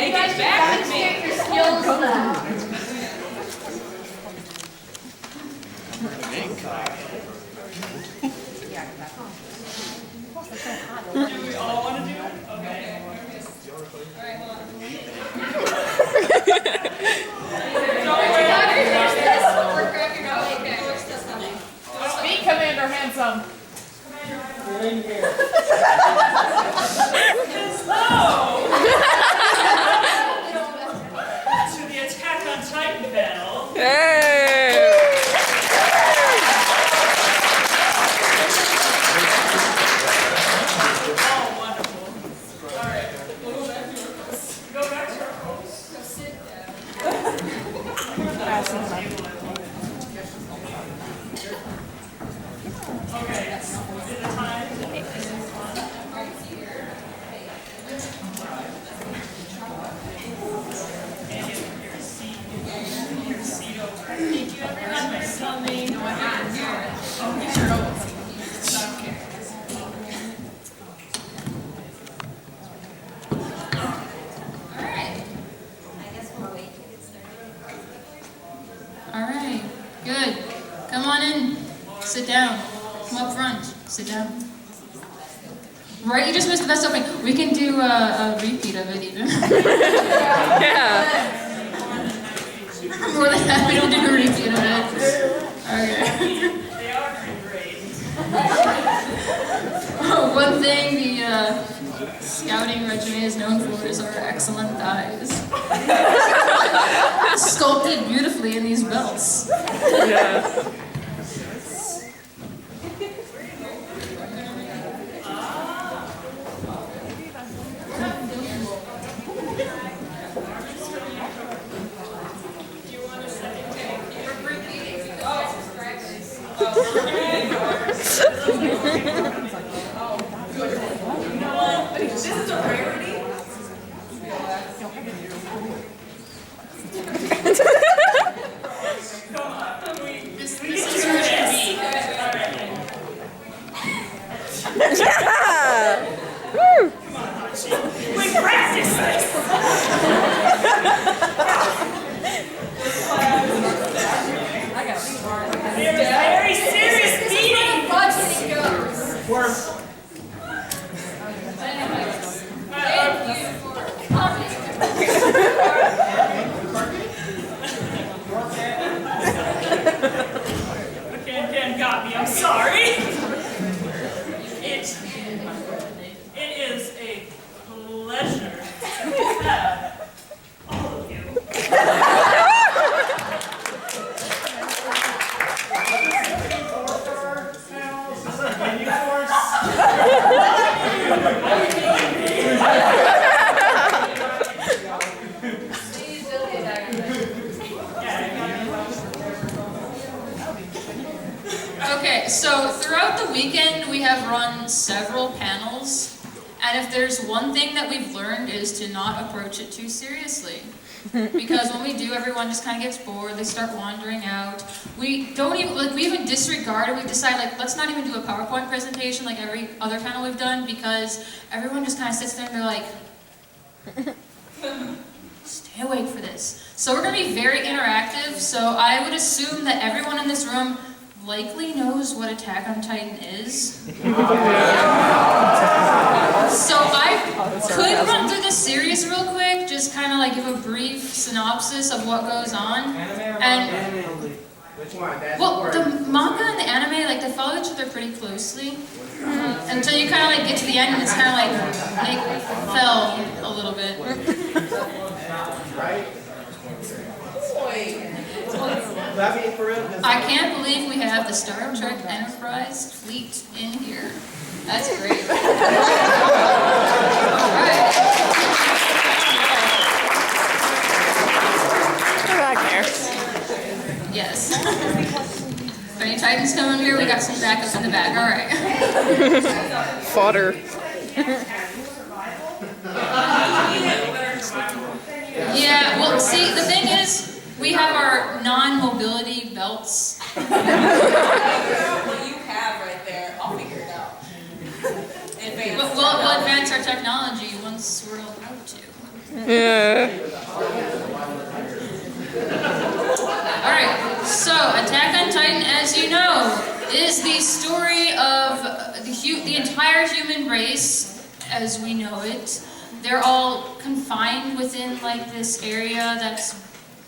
Take it back to me. Get your skills back. Do we all want to do it? Okay. Alright, hold on. Speak, Commander Handsome. To the Attack on Titan panel. Hey! Oh, wonderful. Alright, we'll go back to our hosts. Go sit down. Okay, is it time? And your seat over. Did you ever have my something? No, I didn't. Oh, get your own. Okay. Alright, good. Come on in. Sit down. Come up front. Sit down. Right, you just missed the best opening. We can do a repeat of it even. Yeah. I'm more than happy to do a repeat of it. Okay. They are pretty great. One thing the scouting regiment is known for is our excellent thighs. Sculpted beautifully in these belts. Yeah. This is a rarity. Come on. This is where it should be. Yeah! Woo! We practice this. They're very serious meeting. Can got me. I'm sorry. It is a pleasure to have all of you. Okay, so throughout the weekend we have run several panels, and if there's one thing that we've learned is to not approach it too seriously. Because when we do, everyone just kind of gets bored, they start wandering out. We don't even, like, we even disregard it, we decide, like, let's not even do a PowerPoint presentation like every other panel we've done, because everyone just kind of sits there and they're like, stay awake for this. So we're going to be very interactive, so I would assume that everyone in this room likely knows what Attack on Titan is. So I could run through the series real quick, just kind of like give a brief synopsis of what goes on. And well, the manga and the anime, like, they follow each other pretty closely until you kind of like get to the end, and it's kind of like they fell a little bit. I can't believe we have the Star Trek Enterprise fleet in here. That's great. Alright. Back there. Yes. If any Titans come in here, we got some backup in the back. Alright. Fodder. Yeah, well, see, the thing is, we have our non-mobility belts. What you have right there, I'll figure it out. We'll advance our technology once we're allowed to. Yeah. Alright, so Attack on Titan, as you know, is the story of the entire human race as we know it. They're all confined within like this area that's,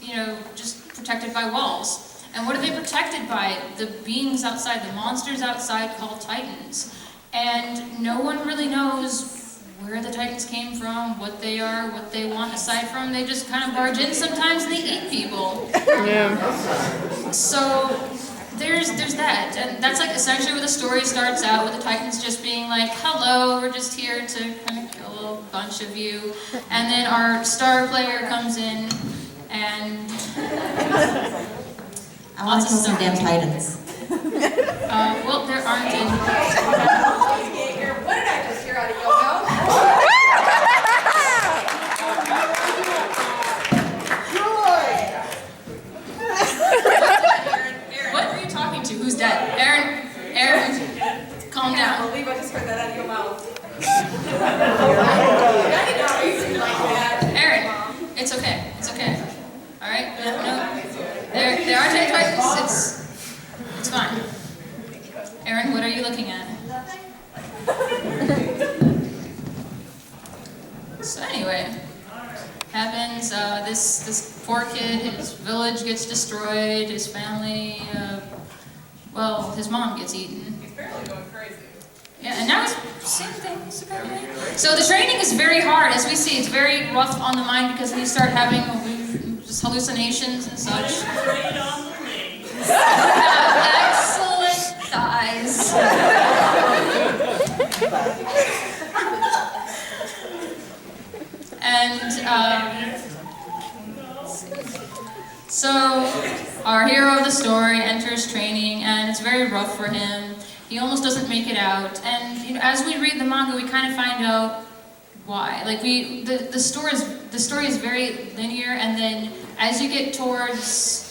you know, just protected by walls. And what are they protected by? The beings outside, the monsters outside called Titans. And no one really knows where the Titans came from, what they are, what they want, aside from they just kind of barge in sometimes and they eat people. Yeah. So there's that, and that's like essentially where the story starts out, with the Titans just being like, hello, we're just here to kind of kill a bunch of you. And then our star player comes in and I want to kill some damn Titans. well, there aren't any. What did I just hear out of your mouth? What are you talking to? Who's dead? Aaron, calm I down. can't believe I just heard that out of your mouth. Aaron, it's okay. It's okay. All right. No, there aren't any Titans. It's fine. Aaron, what are you looking at? So anyway, happens. This poor kid, his village gets destroyed. His family, well, his mom gets eaten. He's barely going crazy. Yeah, and now he's seeing things apparently. So the training is very hard, as we see. It's very rough on the mind because you start having just hallucinations and such. Excellent thighs. And so our hero of the story enters training, and it's very rough for him. He almost doesn't make it out, and you know, as we read the manga, we kind of find out why. Like the story is very linear, and then as you get towards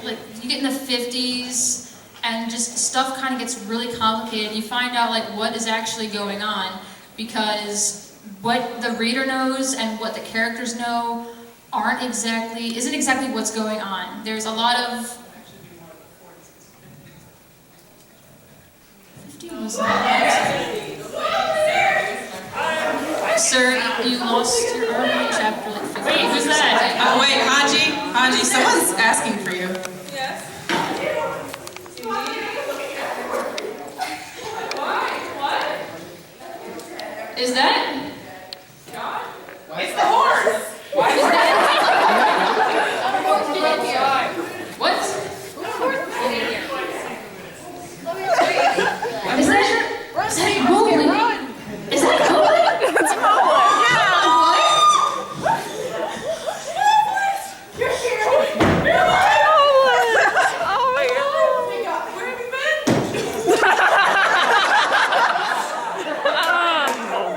like you get in the 50s, and just stuff kind of gets really complicated. You find out like what is actually going on, because what the reader knows and what the characters know isn't exactly what's going on. There's a lot of 50 was Sir, you lost your arm in chapter like 50. Wait, who's that? Oh wait, Haji, someone's asking for you. Yes. Is that? It's the horse! What? Is that Mowgli? Is that Mowgli? That's Mowgli. You're here. Oh my god. Where have you been?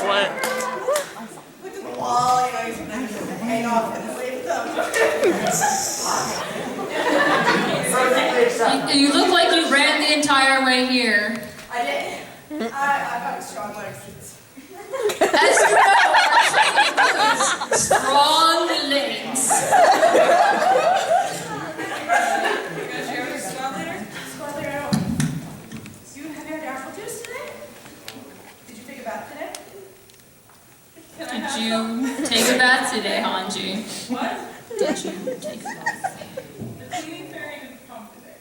What? Look at the wall, you know, he's gonna hang off and leave You look like you ran the entire way here. I did. I got strong legs. As you know, strong legs. Squad leader, I don't. Have you had your apple juice today? Did you take a bath today? Did you take a bath today, Hanji? What? Did you take a bath? The cleaning fairy didn't come today.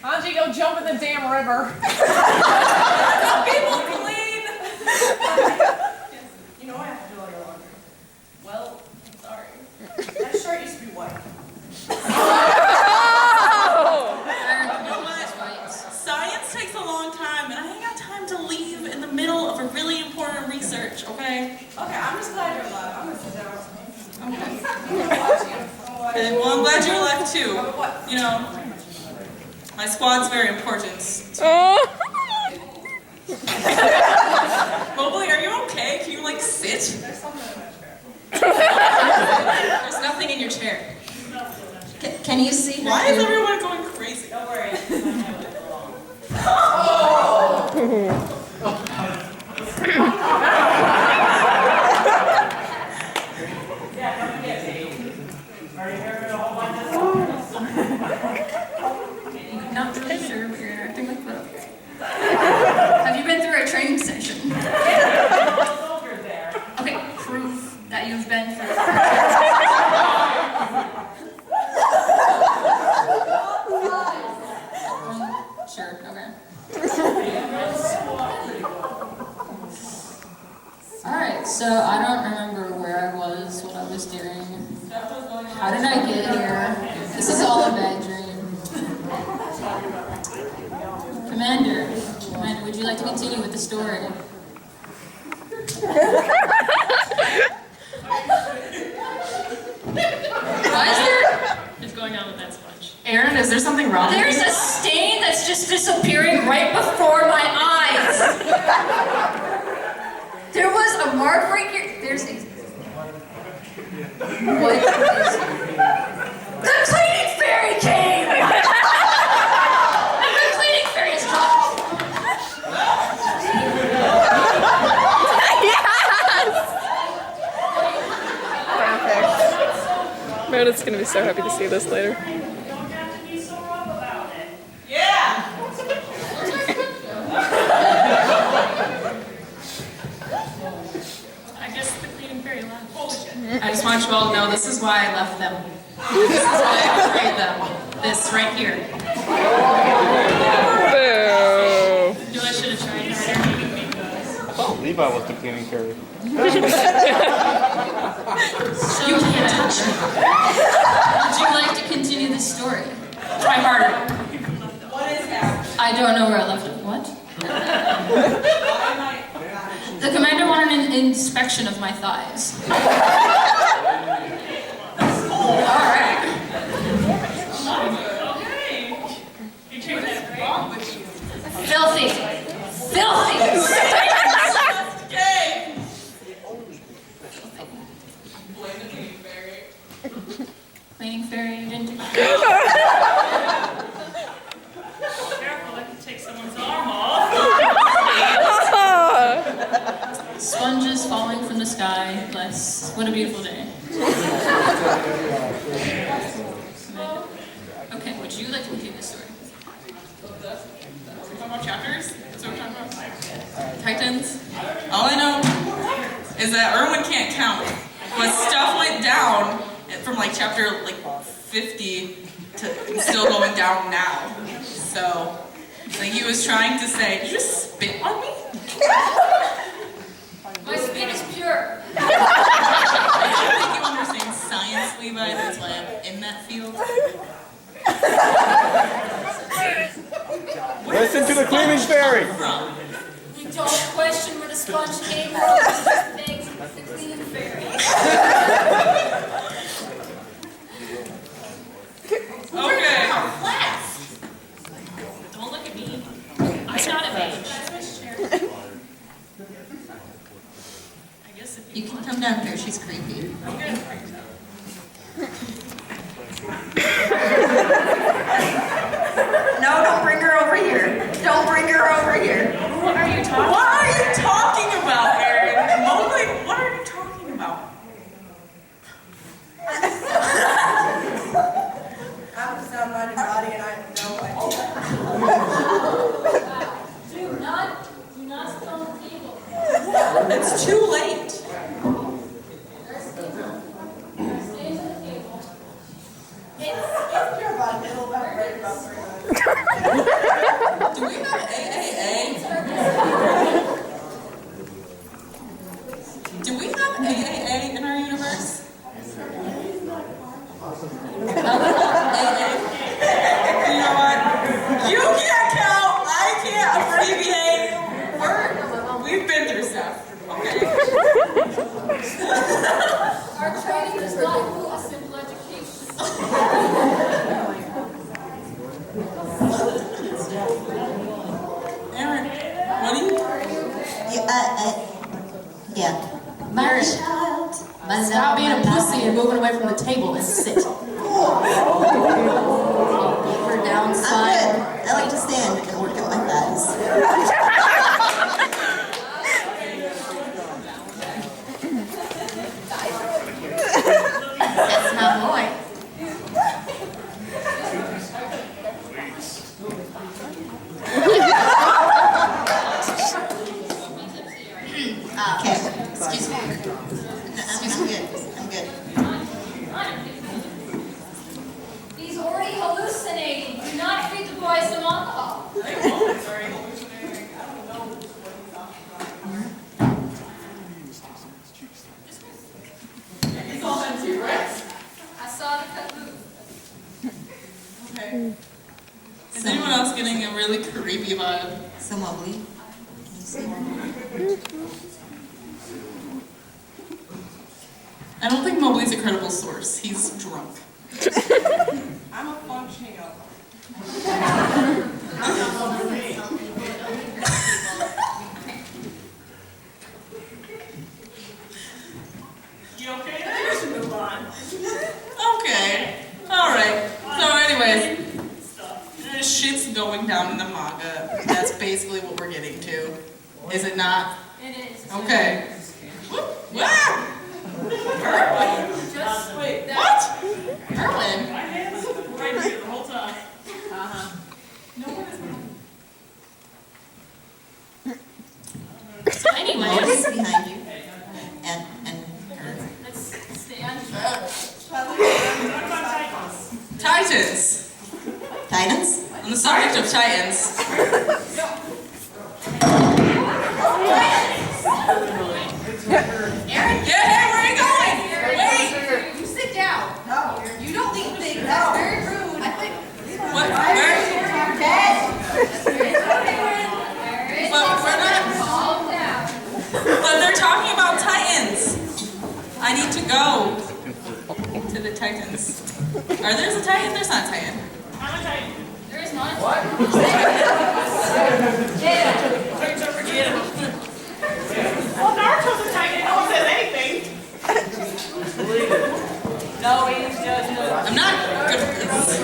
Hanji, go jump in the damn river. People clean. You know I have to do all your laundry. Well, I'm sorry. That shirt used to be white. Science takes a long time, and I ain't got time to leave in the middle of a really important research, okay? Okay, I'm just glad you're alive. I'm gonna sit down. Okay. I'm gonna watch you. And, well, I'm glad you're alive too. What? You know, my squad's very important. Oh. Mowgli, are you okay? Can you, like, sit? There's something in my chair. There's nothing in your chair. Can you see her? Why is everyone going crazy? Don't worry. Alright, so I don't remember where I was, what I was doing. How did I get here? This is all a bad dream. Commander, would you like to continue with the story? Why is there... What's going on with that sponge? Aaron, is there something wrong? There's a stain that's just disappearing right before my eyes. There was a mark right here. There's a... What is it? The cleaning fairy came! The cleaning fairy is dropped. Meredith's gonna be so happy to see this later. Don't have to be so rough about it. Yeah. I guess the cleaning fairy left. Holy shit. I just want you all to know this is why I left them. This is why I betrayed them. This right here. Boo! Knew I should have tried harder. I thought Levi was the cleaning fairy. You can't touch me. Would you like to continue the story? Try harder. What is that? I don't know where I left it. What? Why am I? The commander wanted an inspection of my thighs. Alright. Okay. You changed that, right? Wrong with you? Filthy. Filthy. Okay. Blame the cleaning fairy. Cleaning fairy, you didn't do Careful, that could take someone's arm off. Sponges falling from the sky. Bless. What a beautiful day. Okay, would you like to continue the story? Talking about chapters? That's what we're talking about. Titans. All I know is that Erwin can't count, but stuff went down from like chapter like 50 to still going down now. So, I think he was trying to say, did you just spit on me? My skin is pure. I don't think you understand science, Levi. That's why I'm in that field. Listen to the cleaning fairy. From? We don't question where the sponge came from. We just thank the cleaning fairy. Okay. Class. Don't look at me. I'm not of age. I guess if You can come down here, she's creepy. No, don't bring her over here. Don't bring her over here. What are you talking about, Aaron? Mowgli, what are you talking about? I'm somebody's body and I have no idea. Do not sit on the table. It's too late. There's stains on the table. It's your body. It'll evaporate about 3 minutes. Do we have AAA? Do we have AAA in our universe? AA? You know what? You can't count. I can't abbreviate. We've been through stuff. Okay. Our training does not include a simple education. Aaron, what do you? Yeah. My child. Stop being a pussy and moving away from the table and sit. Keep her down, I'm son. good. I like to stand and work out my thighs. That's my boy. Okay. Excuse me. I'm good. I'm good. He's already hallucinating. Do not feed the boy some alcohol. getting a really creepy vibe. So Mowgli. Can you say more? I don't think Mowgli's a credible source. He's drunk. I'm a functioning alcoholic. You okay there? Let's move on. Okay. Alright. So anyways, shit's going down in the manga. That's basically what we're getting to. Is it not? It is. Okay. What? Just wait. What? Erwin? My hands right here the whole time. No one is So anyways, Mowgli's behind you. And her. let's stay on What about Titans? Titans. Titans? On the subject of Titans. Aaron, Yeah, hey, where are you going? Wait. you sit down. No. You don't leave things. That's very rude. I think. What? Where? But we're not. Calm down. But they're talking about Titans. I need to go to the Titans. There's a Titan? There's not a Titan. I'm a Titan. there is not. Well, Naruto's a Titan. No one says anything. No, he's just I'm not good at this.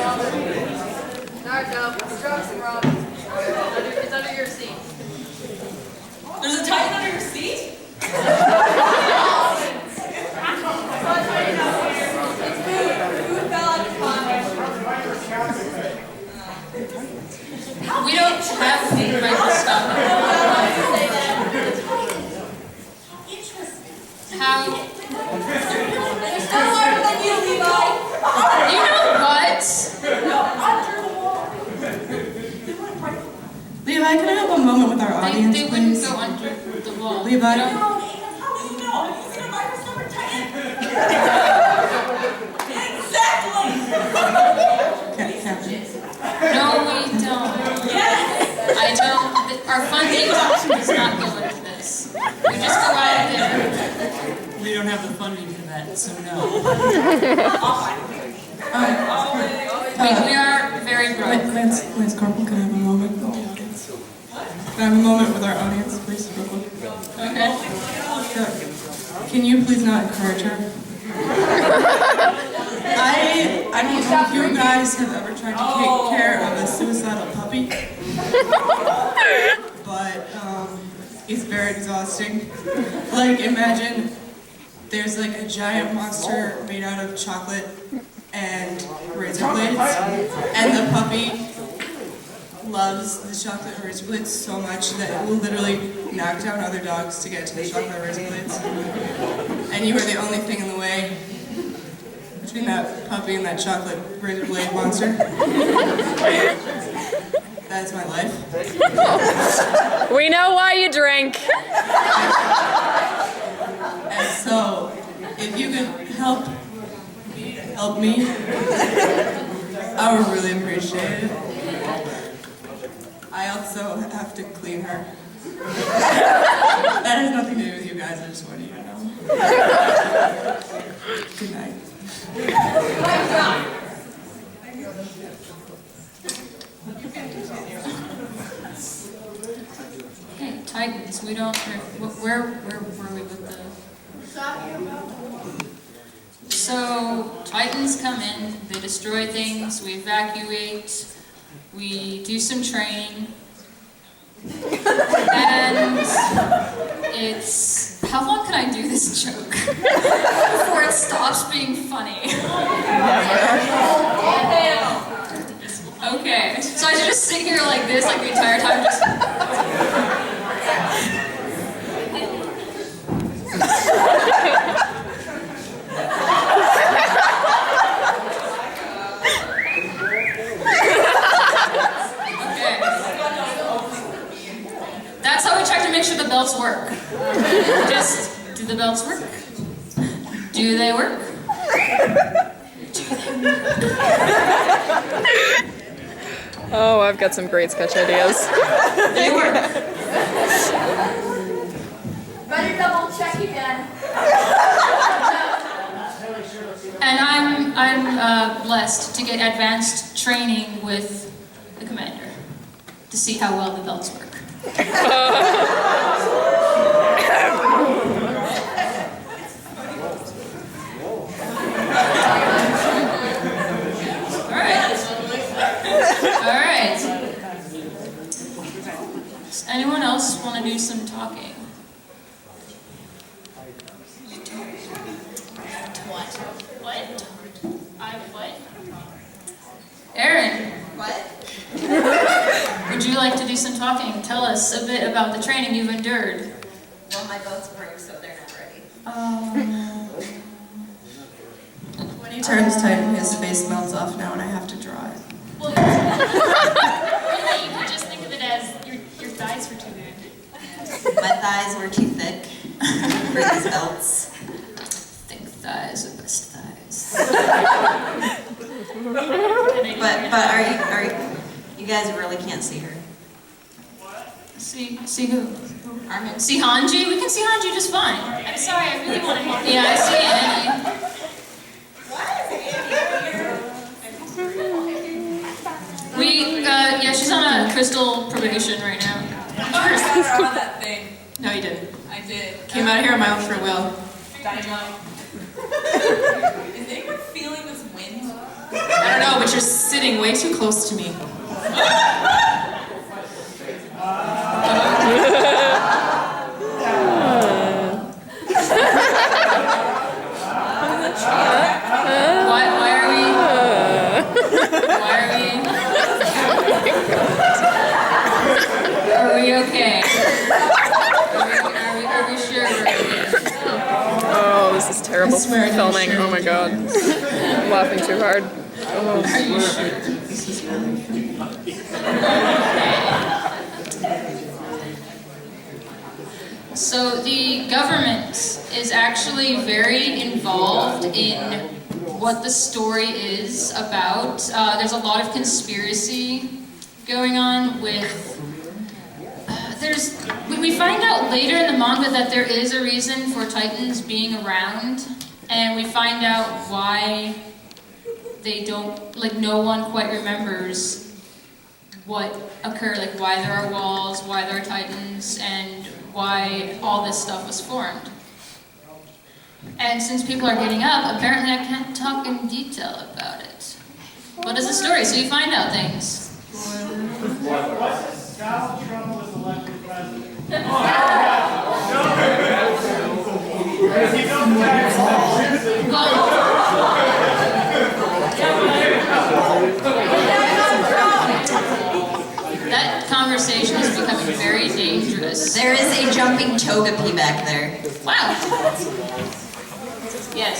Naruto, it's drugs and rum. It's under your seat. There's a Titan under your seat? Food fell out of his We don't have right stuff. How? There's still harder than you, Levi. You know what? Levi, can I have a moment with our audience, They wouldn't please? go under the wall. Levi? You don't- How do you know? Have you seen a microscopic Titan? Okay, Captain. No, we don't. Yes! I don't. Our funding does not go into this. We just go out there. We don't have the funding for that, so no. We are very broke. Lance Corporal, can I have a moment with the audience? Can I have a moment with our audience, please, real quick? Okay. Can you please not encourage her? I don't know if you guys have ever tried to take care of a suicidal puppy, but it's very exhausting. Like, imagine there's like a giant monster made out of chocolate and razor blades, and the puppy loves the chocolate and razor blades so much that it will literally knock down other dogs to get to the chocolate and razor blades. And you are the only thing in the way between that puppy and that chocolate razor blade monster. That's my life. We know why you drink. And so, if you could help me, I would really appreciate it. I also have to clean her. That has nothing to do with you guys, I just wanted you to know. Good night. Okay, Titans. We don't. Where were we with the? So Titans come in. They destroy things. We evacuate. We do some training. And it's... How long can I do this joke before it stops being funny? Okay, so I should just sit here like this like the entire time, just... That's how we check to make sure the belts work. Just, do the belts work? Do they work? Do they work? Oh, I've got some great sketch ideas. They work. Better double check again. And I'm blessed to get advanced training with the commander to see how well the belts work. All right. Does anyone else want to do some talking? What? What? Erin, What? would you like to do some talking? Tell us a bit about the training you've endured. Well, my boats broke, so they're not ready. When he turns Titan, his face melts off now and I have to draw it. Well, really, you could just think of it as your thighs were too big. My thighs were too thick for these belts. Thick thighs are best thighs. But are you guys really can't see her? See who? Armin. See Hanji? We can see Hanji just fine. I'm sorry, I really want to help. Yeah, I see Annie. Yeah, she's on a crystal probation right now. I saw that thing. No, you didn't. I did. Came out here on my own free will. Dynamo. Is anyone feeling this wind? I don't know, but you're sitting way too close to me. Why are we okay? Are we sure we're okay? Oh, this is terrible filming. Oh my god. I'm laughing too hard. Oh. Are you sure this is really So the government is actually very involved in what the story is about. There's a lot of conspiracy going on with... we find out later in the manga that there is a reason for Titans being around, and we find out why they don't, like, no one quite remembers what occurred, like why there are walls, why there are Titans, and why all this stuff was formed. And since people are getting up, apparently I can't talk in detail about it. What is the story? So you find out things. Donald Trump was elected president. That conversation is becoming very dangerous. There is a jumping Togepi back there. Wow. Yes.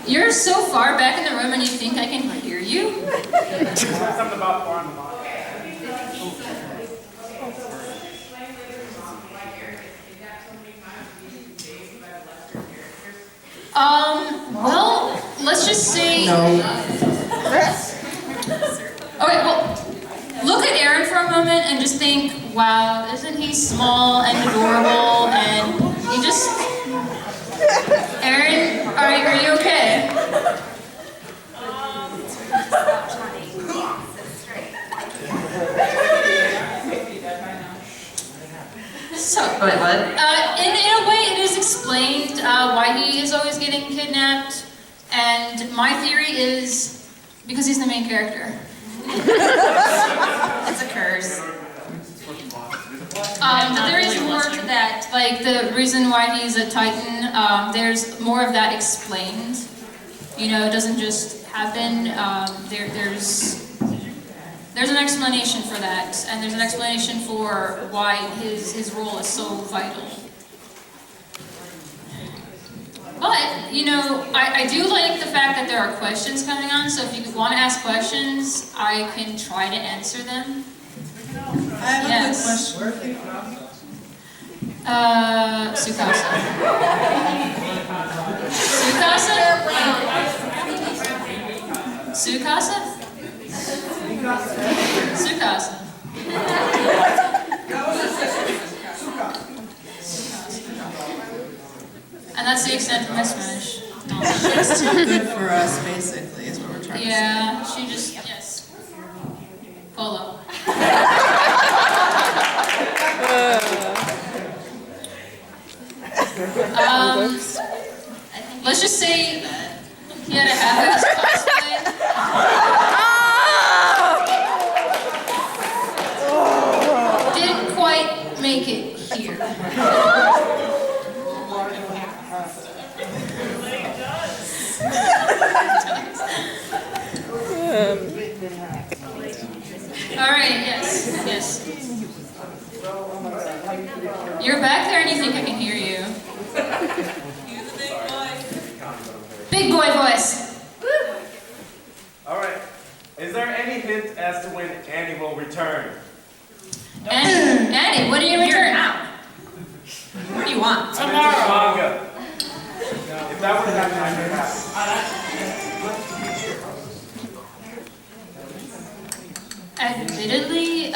You're so far back in the room and you think I can hear you? Something about farm. Well, let's just say... Okay, well, look at Aaron for a moment and just think, wow, isn't he small and adorable, and he just... Aaron, are you okay? So, Wait, what? in a way, it is explained why he is always getting kidnapped, and my theory is because he's the main character. It's a curse. But there is more to that. Like the reason why he's a Titan, there's more of that explained. You know, it doesn't just happen. There's an explanation for that, and there's an explanation for why his role is so vital. But, you know, I do like the fact that there are questions coming on, so if you want to ask questions, I can try to answer them. I have a quick question. Where are they from? Tsukasa. Tsukasa? Tsukasa? Sukasa. And that's the extent of my Spanish knowledge. She's too good for us, basically, is what we're trying to say. Yeah, she just, yes. Polo. Let's just say he had a half-ass cosplay. Didn't quite make it here. All right, yes. You're back there and you think I can hear you. Use a big voice. Big boy voice. All right. Is there any hint as to when Annie will return? Annie, what do you return now? What do you want? I'm into manga. If that were to happen, I could happen. Admittedly,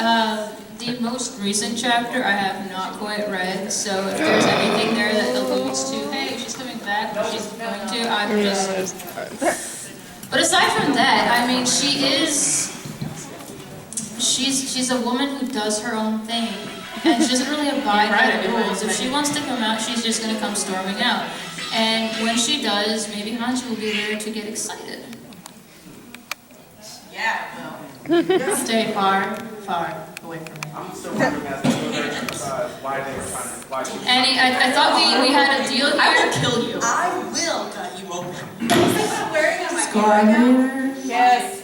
the most recent chapter I have not quite read, so if there's anything there that alludes to, hey, she's coming back, but she's going to, I'm just... But aside from that, I mean, she's a woman who does her own thing, and she doesn't really abide by the rules. If she wants to come out, she's just going to come storming out. And when she does, maybe Hanji will be there to get excited. Yeah, well. Stay far, far away from me. I'm still wondering as to why they were trying to. Why she was Annie, I thought we had a deal here. I will kill you. I will cut you open. Wearing on my Yes.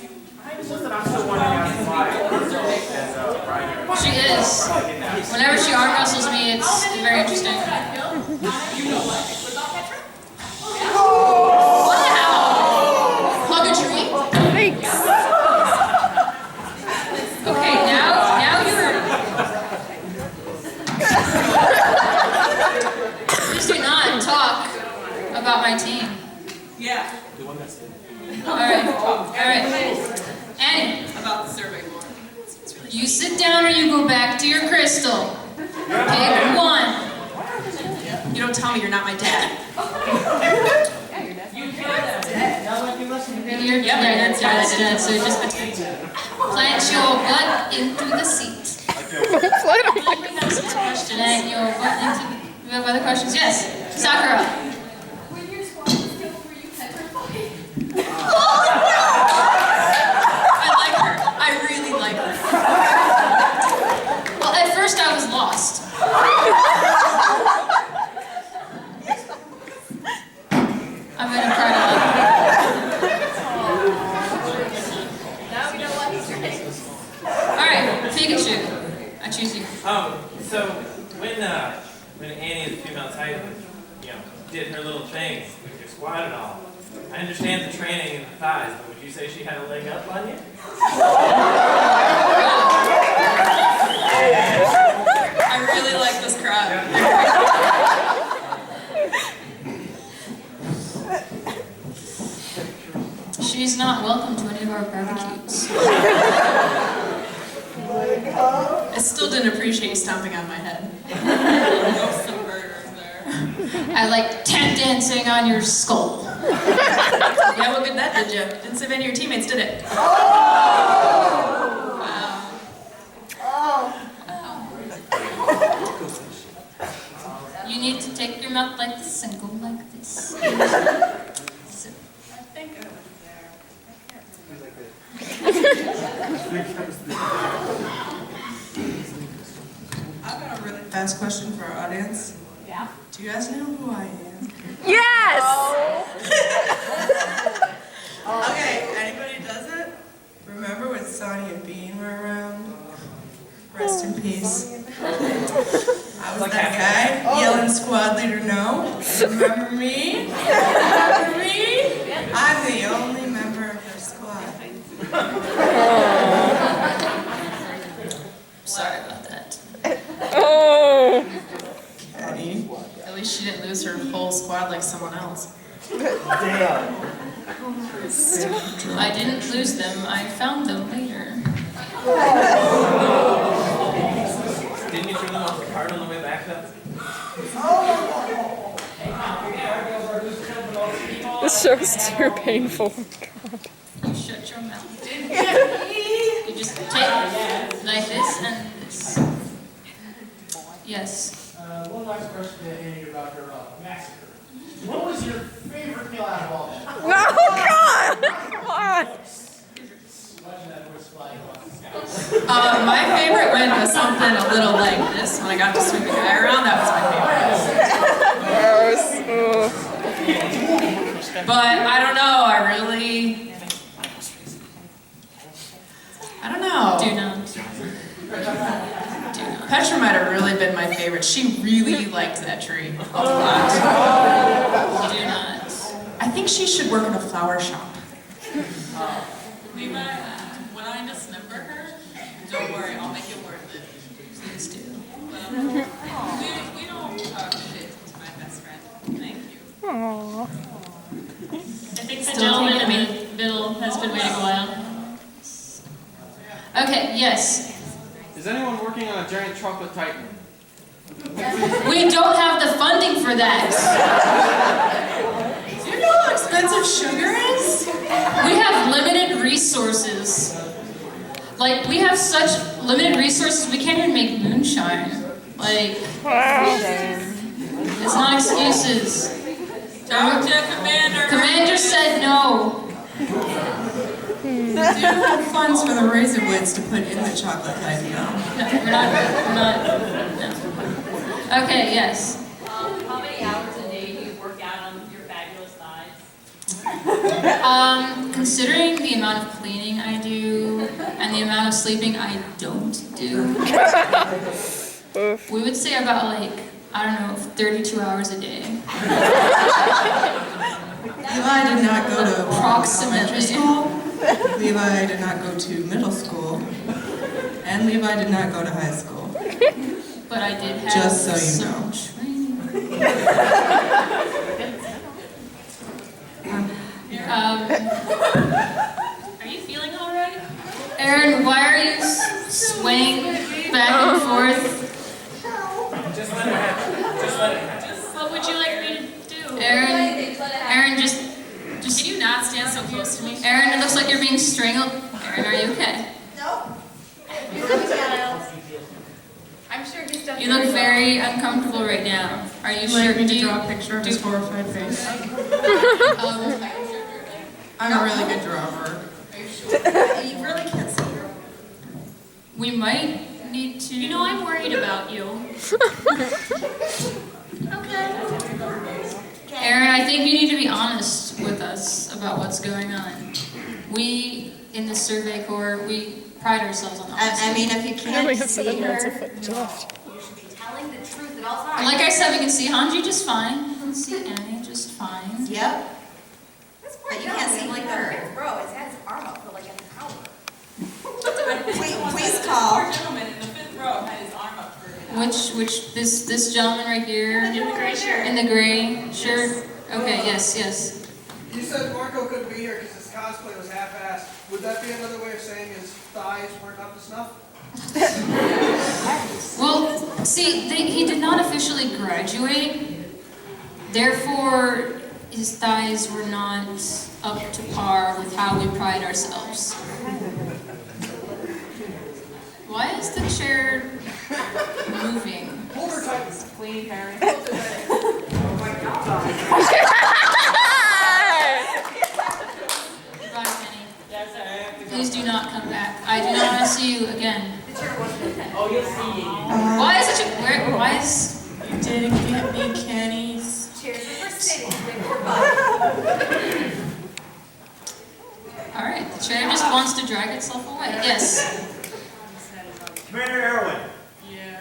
It's just that I'm still wondering as to why. She is. Whenever she arm wrestles me, it's very interesting. Wow! Plug a tree? Thanks. Okay, now you're... Please do not talk about my team. Yeah. Alright. Annie, About the survey board. you sit down or you go back to your crystal. Pick one. You don't tell me you're not my dad. Yeah, that's dead, so just plant your butt into the seat. Plant your butt into the... You have other questions? Yes. Sakura. When your squad was killed, were you petrified? I like her. I really like her. Well, at first I was lost. I'm gonna try to like her. Now we know what he's saying. Alright, Pikachu. I choose you. So when Annie, the female Titan, did her little thing with your squad and all, I understand the training in the thighs, but would you say she had a leg up on you? I really like this crowd. She's not welcome to any of our barbecues. I still didn't appreciate you stomping on my head. No subverters there. I like tap dancing on your skull. Yeah, what good that did you? Didn't save any of your teammates, did it? You need to take your mouth like this and go like this. So, I think I was there. I've got a really fast question for our audience. Yeah. Do you guys know who I am? Yes! Okay, anybody does it? Remember when Sonny and Bean were around? Rest in peace. I was that guy, yelling squad leader no. Remember me? Remember me? I'm the only member of their squad. sorry about that. Oh! Kenny. At least she didn't lose her whole squad like someone else. Damn. I didn't lose them, I found them later. Didn't you turn them off the card on the way back though? This show is too painful. You shut your mouth. You just take like this and this. Yes. One last question to Annie about her massacre. What was your favorite meal out of all that? No, God! Come on! Imagine that voice flying off the sky. My favorite win was something a little like this when I got to swing the guy around. That was my favorite. Gross. Ugh. But I don't know. I don't know. Do not. Petra might have really been my favorite. She really liked that tree a lot. Do not. I think she should work in a flower shop. Levi, when I dismember her, don't worry, I'll make it worth it. Please do. We don't talk shit to my best friend. Thank you. Aww. I think the gentleman in the middle has been waiting a while. Okay, yes. Is anyone working on a giant chocolate titan? We don't have the funding for that. Do you know how expensive sugar is? We have limited resources. Like, we have such limited resources, we can't even make moonshine. Like, it's not excuses. Talk to Commander. Commander said no. Do you have funds for the razor blades to put in the chocolate type now? No, we're not, no. Okay, yes. How many hours a day do you work out on your fabulous thighs? Considering the amount of cleaning I do and the amount of sleeping I don't do, we would say about like, I don't know, 32 hours a day. Levi did not go to elementary Approximately. school. Levi did not go to middle school. And Levi did not go to high school. But I did have Just so you some know. training. Are you feeling all right? Aaron, why are you swaying back and forth? Just let it happen. Just let it happen. What would you like me to do? Aaron, just Can you not stand so close to me? Aaron, it looks like you're being strangled. Aaron, are you okay? I'm sure he's done. You look very uncomfortable right now. Are you Would you sure? like me Do to you, draw a picture of his horrified face? I'm a really good drawer. You really can't see her. we might need to. You know, I'm worried about you. Aaron, I think you need to be honest with us about what's going on. We, in the Survey Corps, we pride ourselves on honesty. I mean, if you can't see her, You should be telling the truth at all times. Like I said, we can see Hanji just fine. We can see Annie just fine. yep. This poor But you can't see like her. a big bro has had his arm up for like an hour. Please call. Our gentleman in the 5th row had his arm up for Which, this gentleman right here? In the gray shirt. In the gray shirt? Okay, yes. You said Marco couldn't be here because his cosplay was half-assed. Would that be another way of saying his thighs weren't up to snuff? Well, see, he did not officially graduate. Therefore, his thighs were not up to par with how we pride ourselves. Why is the chair moving? Hold her tight. Queen Harry. Goodbye, Penny. Yes, sir. Please do not come back. I do not want to see you again. Oh, you'll see. Why is such a why is You didn't get me, Kenny's. Cheers for sitting with your butt. all right? The chair just wants to drag itself away. Yes. Commander Erwin. Yeah.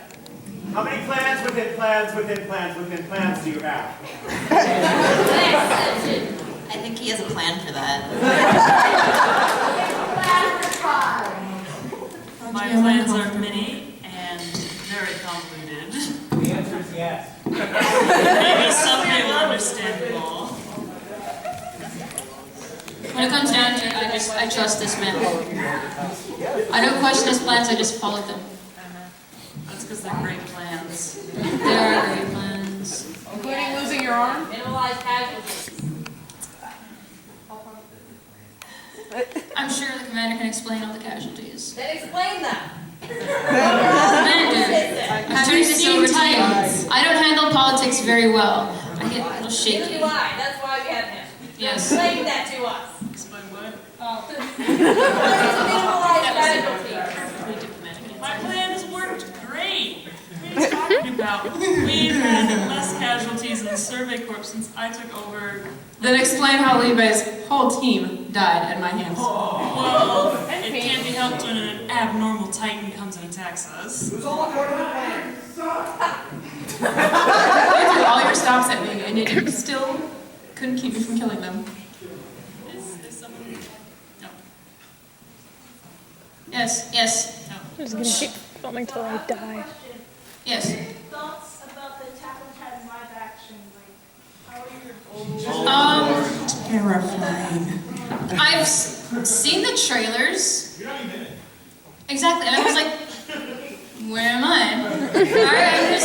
How many plans within plans within plans within plans do you have? I think he has a plan for that. My plans are many and very convoluted. The answer is yes. Maybe someday we'll understand them all. When it comes down to it, I trust this man. I don't question his plans, I just follow them. That's because they're great plans. They are great plans. Including losing your arm? Minimize casualties. I'm sure the commander can explain all the casualties. Then explain them. Commander, have you seen Titans? I don't handle politics very well. I get a little shaky. Neither do I. That's why we have him. Yes. Explain that to us. Explain what? Minimize casualties. My plan has worked great. What are you talking about? We've had less casualties in the Survey Corps since I took over. Then explain how Levi's whole team died at my hands. Well, it can't be helped when an abnormal Titan comes and attacks us. It was all according to plan. You threw all your stops at me, and yet you still couldn't keep me from killing them. Is someone... No. Yes, yes, No. I'm just gonna keep filming till I die. yes. Thoughts about the Attack on Titan live action? Like, how are your Terrifying. I've seen the trailers. Exactly, and I was like, where am I? Alright,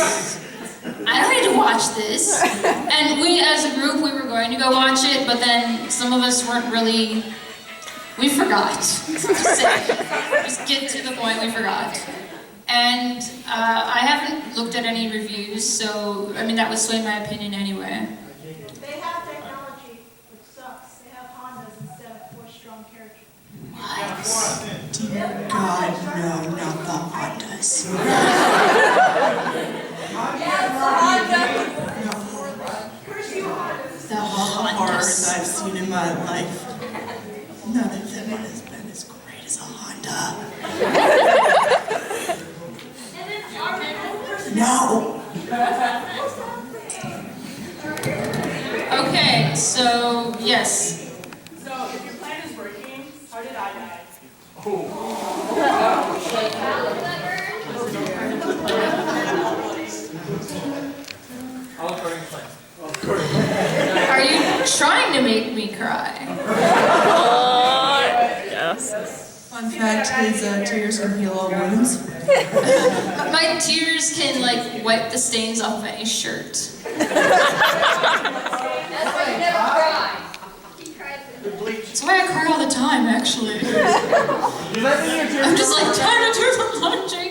I don't need to watch this. And we, as a group, we were going to go watch it, but then some of us weren't really, we forgot. Just get to the point, we forgot. And I haven't looked at any reviews, so, I mean, that would sway my opinion anyway. They have technology, which sucks. They have Hondas instead of 4 strong characters. Dear God, no, not the Hondas. The horrors I've seen in my life, none of them has been as great as a Honda. No! Okay, so, yes. So, if your plan is working, how did I die? All according to plan. Are you trying to make me cry? Yes. Fun fact, his tears can heal all wounds. My tears can, like, wipe the stains off of any shirt. That's why you never cry. That's why I cry all the time, actually. I'm just like, time to do some laundry.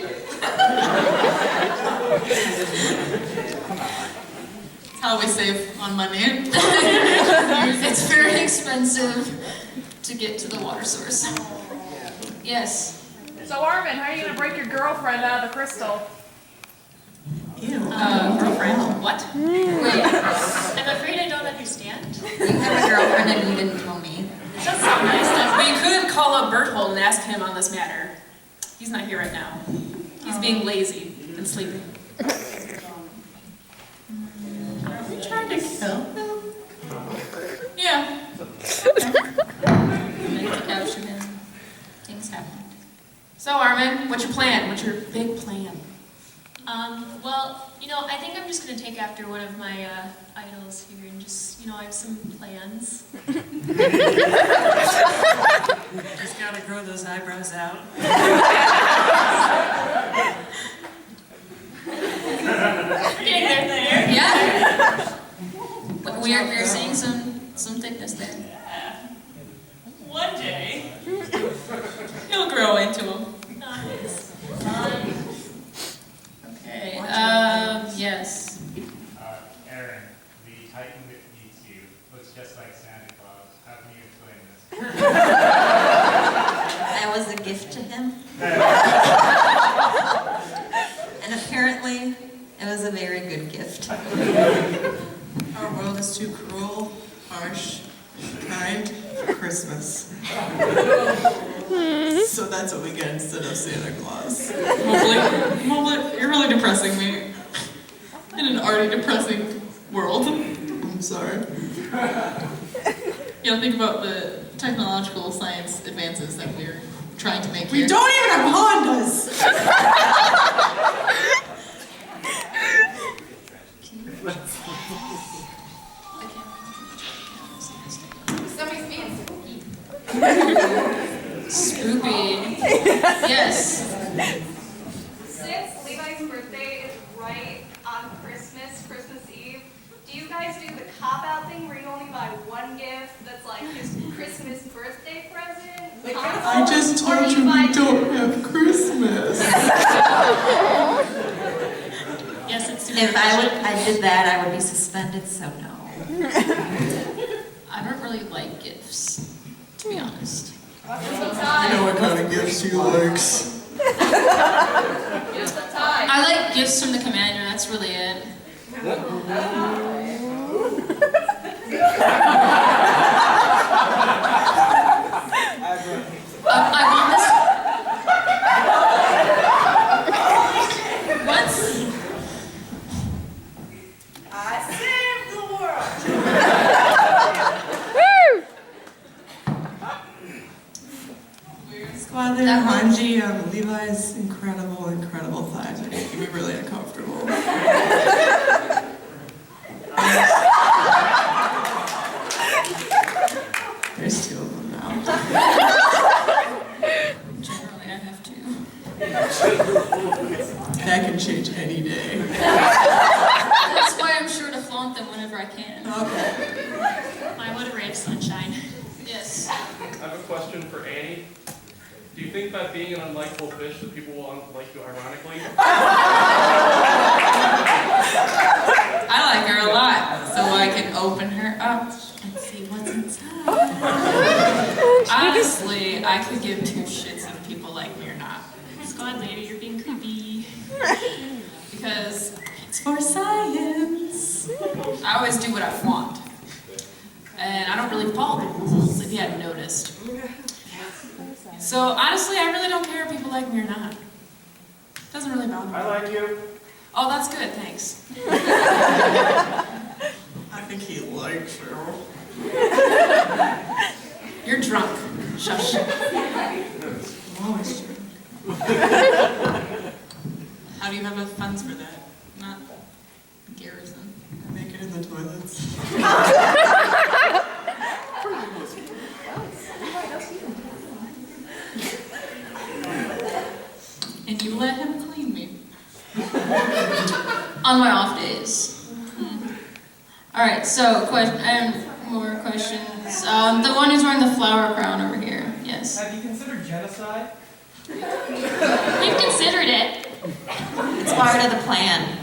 That's how we save on money. It's very expensive to get to the water source. Yes. So, Armin, how are you going to break your girlfriend out of the crystal? Girlfriend. What? Wait. I'm afraid I don't understand. You have a girlfriend and you didn't tell me. It does sound nice, doesn't We could call up Berthold and ask him on this matter. He's not here right now. He's being lazy and sleeping. Are we trying to kill him? Yeah. Captured him. Things happen. So, Armin, what's your plan? What's your big plan? Well, I think I'm just going to take after one of my idols here and just, I have some plans. Just got to grow those eyebrows out. Getting there. Yeah. We're seeing some thickness there. One day. You'll grow into him. Nice. Okay, yes. Aaron, the Titan that meets you looks just like Santa Claus. How can you explain this? That was a gift to him. And apparently, it was a very good gift. Our world is too cruel, harsh, kind for Christmas. So that's what we get instead of Santa Claus. Mobley, you're really depressing me. In an already depressing world. I'm sorry. Think about the technological science advances that we're trying to make here. We don't even have Hondas! Somebody's being so Spoopy. Yes. Since Levi's birthday is right on Christmas Eve, do you guys do the cop-out thing where you only buy one gift that's like his Christmas birthday present? I just told you we don't have Christmas. Yes, it's super If I did that, I would be suspended, so no. I don't really like gifts, to be honest. I know what kind of gifts he likes. I like gifts from the commander, that's really it. I want this. What's? I saved the world. Squad leader Hanji, Levi's incredible thighs are making me really uncomfortable. There's two of them now. Generally, I have to. That can change any day. That's why I'm sure to flaunt them whenever I can. Okay. My what a ray of sunshine. Yes. I have a question for Annie. Do you think by being an unlikable fish that people will like you ironically? I like her a lot, so I can open her up and see what's inside. Honestly, I could give two shits if people like me or not. Squad lady, you're being creepy. Because it's for science. I always do what I want. And I don't really follow the rules, if you hadn't noticed. So honestly, I really don't care if people like me or not. Doesn't really bother me. I like you. Oh, that's good, thanks. I think he likes you. You're drunk. Shush. I'm always drunk. How do you have enough funds for that? Not Garrison. I make it in the toilets. And you let him clean me. On my off days. Alright, so more questions. The one who's wearing the flower crown over here. Yes. Have you considered genocide? We've considered it. It's part of the plan.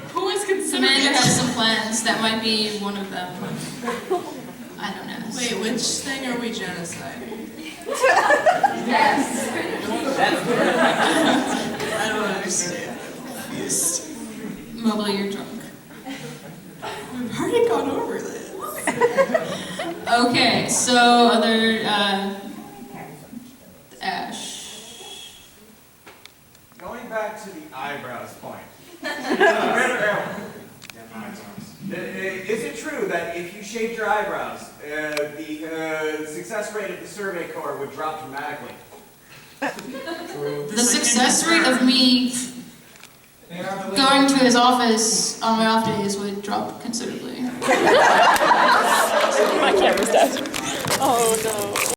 Who is considered Commander has some plans. That might be one of them. I don't know. Wait, which thing are we genociding? Yes. I don't understand. I'm confused. Mobley, you're drunk. We've already gone over this. Okay, so other, Ash. Going back to the eyebrows point. Is it true that if you shaved your eyebrows, the success rate of the Survey Corps would drop dramatically? The success rate of me going to his office on my off days would drop considerably. My camera's dead. Oh no.